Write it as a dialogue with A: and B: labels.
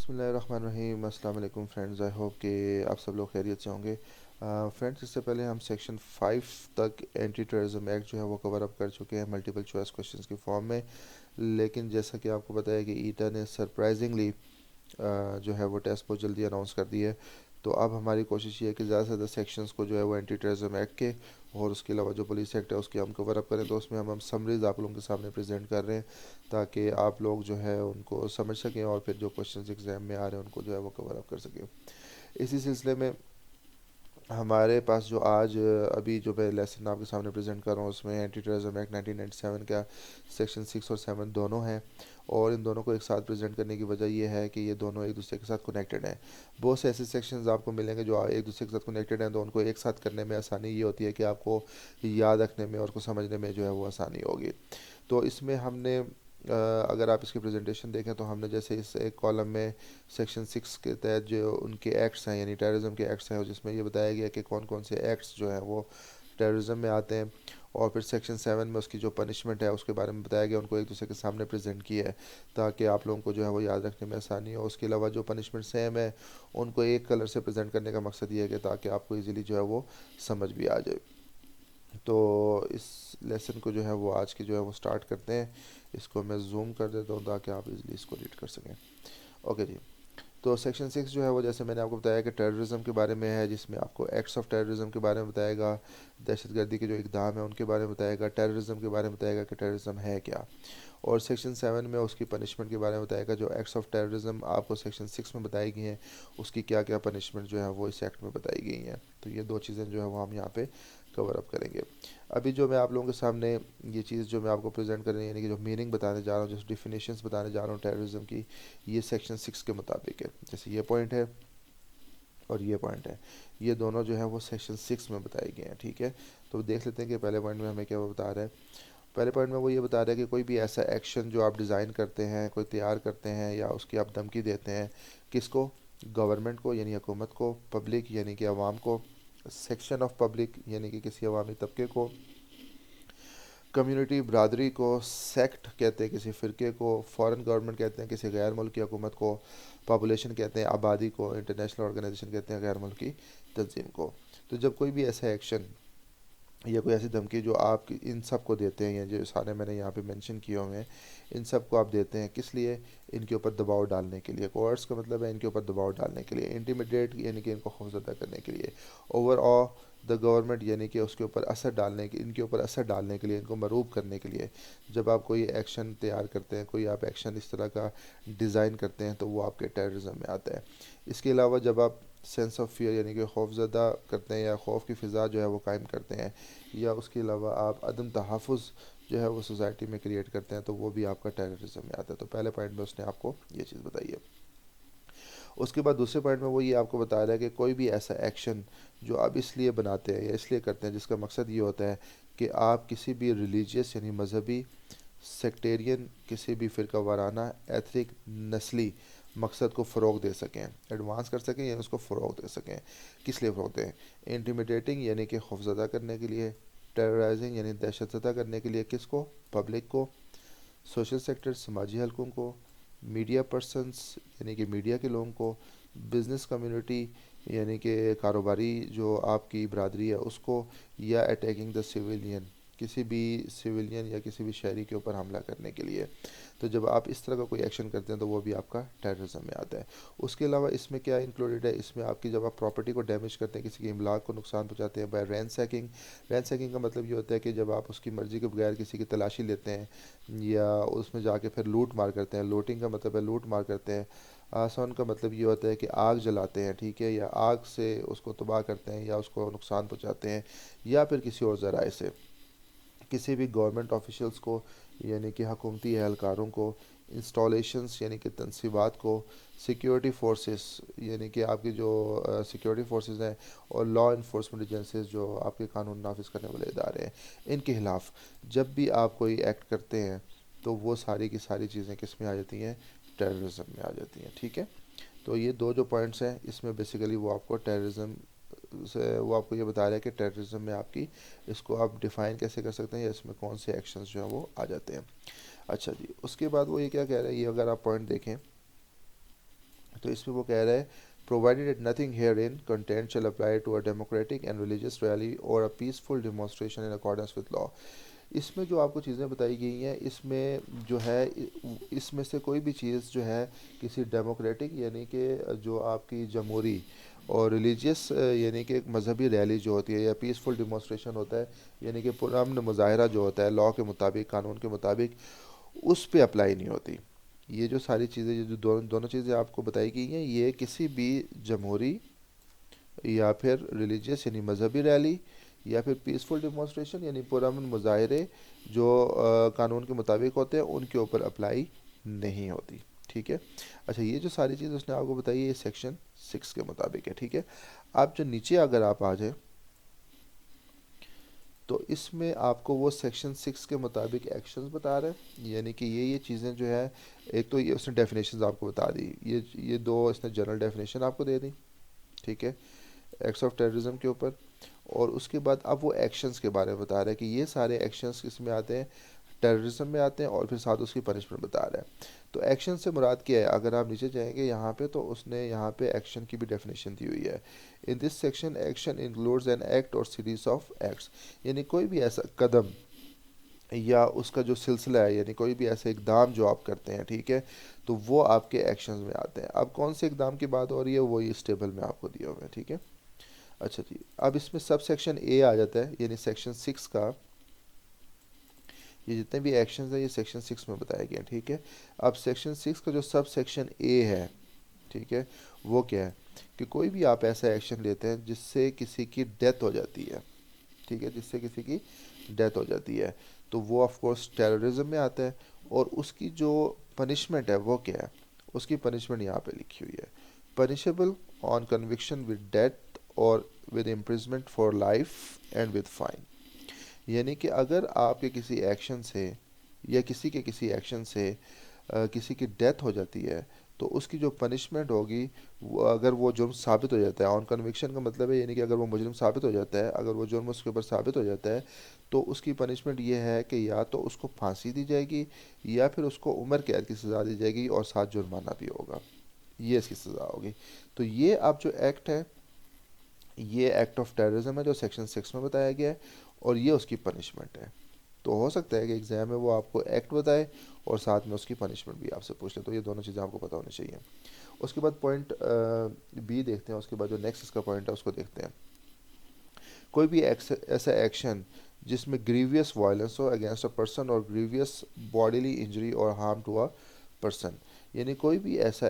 A: بسم اللہ الرحمن الرحیم. السلام علیکم فرینڈز. آئی ہوپ کہ آپ سب لوگ خیریت سے ہوں گے. فرینڈز، اس سے پہلے ہم سیکشن 5 تک اینٹی ٹیررزم ایکٹ جو ہے وہ کور اپ کر چکے ہیں ملٹیپل چوائس کوشچنس کی فارم میں. لیکن جیسا کہ آپ کو پتہ ہے کہ ایٹا نے سرپرائزنگلی جو ہے وہ ٹیسٹ بہت جلدی اناؤنس کر دی ہے. تو اب ہماری کوشش یہ ہے کہ زیادہ سے زیادہ سیکشنز کو جو ہے وہ اینٹی ٹیررزم ایکٹ کے اور اس کے علاوہ جو پولیس ایکٹ ہے اس کی ہم کور اپ کریں. تو اس میں ہم سمریز آپ لوگوں کے سامنے پریزنٹ کر رہے ہیں تاکہ آپ لوگ جو ہے ان کو سمجھ سکیں اور پھر جو کوشچنز ایگزام میں آ رہے ہیں ان کو جو ہے وہ کور اپ کر سکیں. اسی سلسلے میں ہمارے پاس جو آج ابھی جو میں لیسن آپ کے سامنے پریزنٹ کر رہا ہوں اس میں اینٹی ٹیررزم ایکٹ 1997 کا سیکشن 6 اور 7 دونوں ہیں. اور ان دونوں کو ایک ساتھ پریزنٹ کرنے کی وجہ یہ ہے کہ یہ دونوں ایک دوسرے کے ساتھ کنیکٹڈ ہیں. بہت سے ایسے سیکشنز آپ کو ملیں گے جو ایک دوسرے کے ساتھ کنیکٹڈ ہیں، تو ان کو ایک ساتھ کرنے میں آسانی یہ ہوتی ہے کہ آپ کو یاد رکھنے میں اور کو سمجھنے میں جو ہے وہ آسانی ہوگی. تو اس میں ہم نے اگر آپ اس کی پریزنٹیشن دیکھیں تو ہم نے جیسے اس ایک کالم میں سیکشن 6 کے تحت جو ان کے ایکٹس ہیں یعنی ٹیررزم کے ایکٹس ہیں جس میں یہ بتایا گیا کہ کون کون سے ایکٹس جو ہیں وہ ٹیررزم میں آتے ہیں. اور پھر سیکشن 7 میں اس کی جو پنشمنٹ ہے اس کے بارے میں بتایا گیا، ان کو ایک دوسرے کے سامنے پریزنٹ کیا ہے تاکہ آپ لوگوں کو جو ہے وہ یاد رکھنے میں آسانی ہو. اس کے علاوہ جو پنشمنٹ سیم ہے ان کو ایک کلر سے پریزنٹ کرنے کا مقصد یہ ہے کہ تاکہ آپ کو ایزیلی جو ہے وہ سمجھ بھی آ جائے. تو اس لیسن کو جو ہے وہ آج کی جو ہے وہ سٹارٹ کرتے ہیں. اس کو میں زوم کر دیتا ہوں تاکہ آپ ایزیلی اس کو ریڈ کر سکیں. اوکے جی. تو سیکشن 6 جو ہے وہ جیسے میں نے آپ کو بتایا کہ ٹیررزم کے بارے میں ہے، جس میں آپ کو ایکٹس آف ٹیررزم کے بارے میں بتائے گا، دہشت گردی کے جو اقدام ہیں ان کے بارے میں بتائے گا، ٹیررزم کے بارے میں بتائے گا کہ ٹیررزم ہے کیا. اور سیکشن 7 میں اس کی پنشمنٹ کے بارے میں بتائے گا. جو ایکٹس آف ٹیررزم آپ کو سیکشن 6 میں بتائی گئی ہیں اس کی کیا کیا پنشمنٹ جو ہے وہ اس ایکٹ میں بتائی گئی ہیں. تو یہ دو چیزیں جو ہے وہ ہم یہاں پہ کور اپ کریں گے. ابھی جو میں آپ لوگوں کے سامنے یہ چیز جو میں آپ کو پریزنٹ کریں یعنی کہ جو میننگ بتانے جا رہا ہوں، جو ڈیفینیشنس بتانے جا رہا ہوں ٹیررزم کی، یہ سیکشن 6 کے مطابق ہے. جیسے یہ پوائنٹ ہے اور یہ پوائنٹ ہے، یہ دونوں جو ہیں وہ سیکشن 6 میں بتائے گئے ہیں. ٹھیک ہے، تو دیکھ لیتے ہیں کہ پہلے پوائنٹ میں ہمیں کیا بتا رہا ہے. پہلے پوائنٹ میں وہ یہ بتا رہا ہے کہ کوئی بھی ایسا ایکشن جو آپ ڈیزائن کرتے ہیں، کوئی تیار کرتے ہیں یا اس کی آپ دھمکی دیتے ہیں، کس کو؟ گورنمنٹ کو یعنی حکومت کو، پبلک یعنی کہ عوام کو، سیکشن آف پبلک یعنی کہ کسی عوامی طبقے کو، کمیونٹی برادری کو، سیکٹ کہتے ہیں کسی فرقے کو، فارن گورنمنٹ کہتے ہیں کسی غیر ملکی حکومت کو، پاپولیشن کہتے ہیں آبادی کو، انٹرنیشنل آرگنائزیشن کہتے ہیں غیر ملکی تنظیم کو. تو جب کوئی بھی ایسا ایکشن یا کوئی ایسی دھمکی جو آپ ان سب کو دیتے ہیں یا جو سارے میں نے یہاں پہ مینشن کیے ہوئے ہیں ان سب کو آپ دیتے ہیں، کس لیے؟ ان کے اوپر دباؤ ڈالنے کے لیے. کوئرس کا مطلب ہے ان کے اوپر دباؤ ڈالنے کے لیے. انٹیمیڈیٹ یعنی کہ ان کو خوفزدہ کرنے کے لیے. اوور آ دا گورنمنٹ یعنی کہ اس کے اوپر اثر ڈالنے کے، ان کے اوپر اثر ڈالنے کے لیے، ان کو مرعوب کرنے کے لیے. جب آپ کوئی ایکشن تیار کرتے ہیں، کوئی آپ ایکشن اس طرح کا ڈیزائن کرتے ہیں تو وہ آپ کے ٹیررزم میں آتا ہے. اس کے علاوہ جب آپ سینس آف فیئر یعنی کہ خوف زدہ کرتے ہیں یا خوف کی فضا جو ہے وہ قائم کرتے ہیں، یا اس کے علاوہ آپ عدم تحفظ جو ہے وہ سوسائٹی میں کریٹ کرتے ہیں، تو وہ بھی آپ کا ٹیررزم میں آتا ہے. تو پہلے پوائنٹ میں اس نے آپ کو یہ چیز بتائی ہے. اس کے بعد دوسرے پوائنٹ میں وہ یہ آپ کو بتا رہا ہے کہ کوئی بھی ایسا ایکشن جو آپ اس لیے بناتے ہیں یا اس لیے کرتے ہیں جس کا مقصد یہ ہوتا ہے کہ آپ کسی بھی ریلیجیس یعنی مذہبی، سیکٹیرین، کسی بھی فرقہ وارانہ، ایتھنک، نسلی مقصد کو فروغ دے سکیں، ایڈوانس کر سکیں یا اس کو فروغ دے سکیں. کس لیے فروغ دیں؟ انٹیمیڈیٹنگ یعنی کہ خوفزدہ کرنے کے لیے، ٹیررائزنگ یعنی دہشت زدہ کرنے کے لیے. کس کو؟ پبلک کو، سوشل سیکٹر سماجی حلقوں کو، میڈیا پرسنس یعنی کہ میڈیا کے لوگوں کو، بزنس کمیونٹی یعنی کہ کاروباری جو آپ کی برادری ہے اس کو، یا اٹیکنگ دا سویلین کسی بھی سویلین یا کسی بھی شہری کے اوپر حملہ کرنے کے لیے. تو جب آپ اس طرح کا کوئی ایکشن کرتے ہیں تو وہ بھی آپ کا ٹیررزم میں آتا ہے. اس کے علاوہ اس میں کیا انکلوڈیڈ ہے؟ اس میں آپ کی جب آپ پراپرٹی کو ڈیمیج کرتے ہیں، کسی کی املاک کو نقصان پہنچاتے ہیں بائی رینسیکنگ. رینسیکنگ کا مطلب یہ ہوتا ہے کہ جب آپ اس کی مرضی کے بغیر کسی کی تلاشی لیتے ہیں یا اس میں جا کے پھر لوٹ مار کرتے ہیں. لوٹنگ کا مطلب ہے لوٹ مار کرتے ہیں. آسان کا مطلب یہ ہوتا ہے کہ آگ جلاتے ہیں، ٹھیک ہے، یا آگ سے اس کو تباہ کرتے ہیں یا اس کو نقصان پہنچاتے ہیں، یا پھر کسی اور ذرائع سے. کسی بھی گورنمنٹ آفیشلز کو یعنی کہ حکومتی اہلکاروں کو، انسٹالیشنز یعنی کہ تنصیبات کو، سیکیورٹی فورسز یعنی کہ آپ کی جو سیکیورٹی فورسز ہیں، اور لا انفورسمنٹ ایجنسیز جو آپ کے قانون نافذ کرنے والے ادارے ہیں، ان کے خلاف جب بھی آپ کوئی ایکٹ کرتے ہیں تو وہ ساری کی ساری چیزیں کس میں آ جاتی ہیں؟ ٹیررزم میں آ جاتی ہیں. ٹھیک ہے، تو یہ دو جو پوائنٹس ہیں اس میں بیسیکلی وہ آپ کو ٹیررزم سے وہ آپ کو یہ بتا رہا ہے کہ ٹیررزم میں آپ کی اس کو آپ ڈیفائن کیسے کر سکتے ہیں یا اس میں کون سے ایکشنز جو ہیں وہ آ جاتے ہیں. اچھا جی، اس کے بعد وہ یہ کیا کہہ رہا ہے، یہ اگر آپ پوائنٹ دیکھیں تو اس میں وہ کہہ رہا ہے provided that nothing herein contained shall apply to a democratic and religious rally or a peaceful demonstration in accordance with law. اس میں جو آپ کو چیزیں بتائی گئی ہیں اس میں جو ہے اس میں سے کوئی بھی چیز جو ہے کسی ڈیموکریٹک یعنی کہ جو آپ کی جمہوری اور ریلیجیس یعنی کہ ایک مذہبی ریلی جو ہوتی ہے یا پیسفل ڈیمونسٹریشن ہوتا ہے یعنی کہ پرامن مظاہرہ جو ہوتا ہے لاء کے مطابق قانون کے مطابق اس پہ اپلائی نہیں ہوتی. یہ جو ساری چیزیں جو دونوں چیزیں آپ کو بتائی گئی ہیں یہ کسی بھی جمہوری یا پھر ریلیجیس یعنی مذہبی ریلی یا پھر پیسفل ڈیمونسٹریشن یعنی پرامن مظاہرے جو قانون کے مطابق ہوتے ہیں ان کے اوپر اپلائی نہیں ہوتی. ٹھیک ہے. اچھا یہ جو ساری چیز اس نے آپ کو بتائی ہے یہ سیکشن 6 کے مطابق ہے. ٹھیک ہے. آپ جو نیچے اگر آپ آ جائیں تو اس میں آپ کو وہ سیکشن 6 کے مطابق ایکشنز بتا رہے ہیں یعنی کہ یہ چیزیں جو ہے ایک تو یہ اس نے ڈیفینیشنز آپ کو بتا دی یہ دو اس نے جنرل ڈیفینیشن آپ کو دے دی. ٹھیک ہے. ایکٹس آف ٹیررزم کے اوپر اور اس کے بعد اب وہ ایکشنز کے بارے میں بتا رہا ہے کہ یہ سارے ایکشنز کس میں آتے ہیں ٹیررزم میں آتے ہیں اور پھر ساتھ اس کی پنشمنٹ بتا رہا ہے. تو ایکشن سے مراد کیا ہے اگر آپ نیچے جائیں گے یہاں پہ تو اس نے یہاں پہ ایکشن کی بھی ڈیفینیشن دی ہوئی ہے. In this section action includes an act اور سیریز آف ایکٹس یعنی کوئی بھی ایسا قدم یا اس کا جو سلسلہ ہے یعنی کوئی بھی ایسے اقدام جو آپ کرتے ہیں. ٹھیک ہے. تو وہ آپ کے ایکشنز میں آتے ہیں. اب کون سے اقدام کی بات ہو رہی ہے وہی اس ٹیبل میں آپ کو دیا ہوا ہے. ٹھیک ہے. اچھا جی اب اس میں سب سیکشن اے آ جاتا ہے یعنی سیکشن 6 کا یہ جتنے بھی ایکشنز ہیں یہ سیکشن 6 میں بتایا گیا. ٹھیک ہے. اب سیکشن 6 کا جو سب سیکشن اے ہے ٹھیک ہے وہ کیا ہے کہ کوئی بھی آپ ایسا ایکشن لیتے ہیں جس سے کسی کی ڈیتھ ہو جاتی ہے. ٹھیک ہے. جس سے کسی کی ڈیتھ ہو جاتی ہے تو وہ آف کورس ٹیررزم میں آتا ہے اور اس کی جو پنشمنٹ ہے وہ کیا ہے اس کی پنشمنٹ یہاں پہ لکھی ہوئی ہے punishable on conviction with death اور with imprisonment for life and with fine. یعنی کہ اگر آپ کے کسی ایکشن سے یا کسی کے کسی ایکشن سے کسی کی ڈیتھ ہو جاتی ہے تو اس کی جو پنشمنٹ ہوگی وہ اگر وہ جرم ثابت ہو جاتا ہے آن کنوکشن کا مطلب ہے یعنی کہ اگر وہ مجرم ثابت ہو جاتا ہے اگر وہ جرم اس کے اوپر ثابت ہو جاتا ہے تو اس کی پنشمنٹ یہ ہے کہ یا تو اس کو پھانسی دی جائے گی یا پھر اس کو عمر قید کی سزا دی جائے گی اور ساتھ جرمانہ بھی ہوگا. یہ اس کی سزا ہوگی. تو یہ اب جو ایکٹ ہے یہ ایکٹ آف ٹیررزم ہے جو سیکشن 6 میں بتایا گیا ہے اور یہ اس کی پنشمنٹ ہے. تو ہو سکتا ہے کہ ایگزام میں وہ آپ کو ایکٹ بتائے اور ساتھ میں اس کی پنشمنٹ بھی آپ سے پوچھ لے. تو یہ دونوں چیزیں آپ کو پتہ ہونی چاہیے. اس کے بعد پوائنٹ بی دیکھتے ہیں. اس کے بعد جو نیکسٹ اس کا پوائنٹ ہے اس کو دیکھتے ہیں. کوئی بھی ایسا ایکشن جس میں grievous violence who against a person اور گریویس باڈیلی انجری اور ہارم ٹو اے پرسن یعنی کوئی بھی ایسا